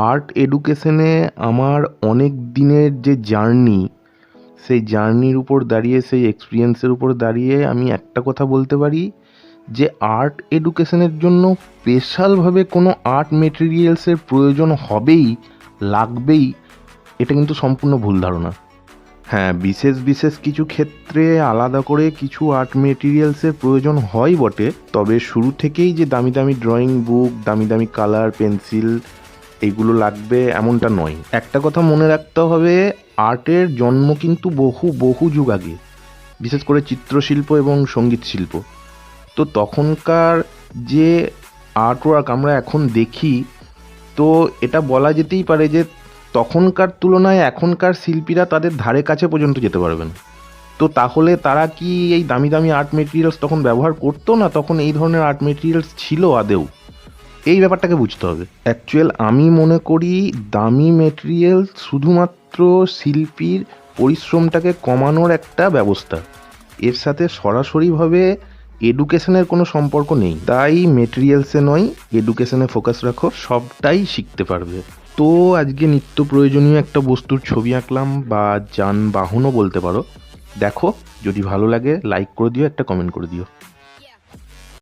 Art এডুকেশনে আমার অনেক দিনের যে জার্নি, সেই জার্নির উপর দাঁড়িয়ে, সেই এক্সপিরিয়েন্সের উপর দাঁড়িয়ে আমি একটা কথা বলতে পারি যে আর্ট এডুকেশনের জন্য স্পেশালভাবে কোনো আর্ট মেটেরিয়ালসের প্রয়োজন হবেই, লাগবেই, এটা কিন্তু সম্পূর্ণ ভুল ধারণা। হ্যাঁ, বিশেষ বিশেষ কিছু ক্ষেত্রে আলাদা করে কিছু আর্ট মেটেরিয়ালসের প্রয়োজন হয় বটে, তবে শুরু থেকেই যে দামি দামি ড্রয়িং বুক, দামি দামি কালার পেন্সিল এইগুলো লাগবে এমনটা নয়। একটা কথা মনে রাখতে হবে, আর্টের জন্ম কিন্তু বহু বহু যুগ আগে, বিশেষ করে চিত্রশিল্প এবং সঙ্গীত শিল্প। তো তখনকার যে আর্টওয়ার্ক আমরা এখন দেখি, তো এটা বলা যেতেই পারে যে তখনকার তুলনায় এখনকার শিল্পীরা তাদের ধারে কাছে পর্যন্ত যেতে পারবেন। তো তাহলে তারা কি এই দামি দামি আর্ট মেটেরিয়ালস তখন ব্যবহার করতো না? তখন এই ধরনের আর্ট মেটেরিয়ালস ছিল আদেও? এই ব্যাপারটাকে বুঝতে হবে। অ্যাকচুয়াল আমি মনে করি দামি মেটেরিয়াল শুধুমাত্র শিল্পীর পরিশ্রমটাকে কমানোর একটা ব্যবস্থা, এর সাথে সরাসরিভাবে এডুকেশনের কোনো সম্পর্ক নেই। তাই মেটেরিয়ালসে নয়, এডুকেশনে ফোকাস রাখো, সবটাই শিখতে পারবে। তো আজকে নিত্য প্রয়োজনীয় একটা বস্তুর ছবি আঁকলাম, বা যানবাহনও বলতে পারো। দেখো, যদি ভালো লাগে লাইক করে দিও, একটা কমেন্ট করে দিও।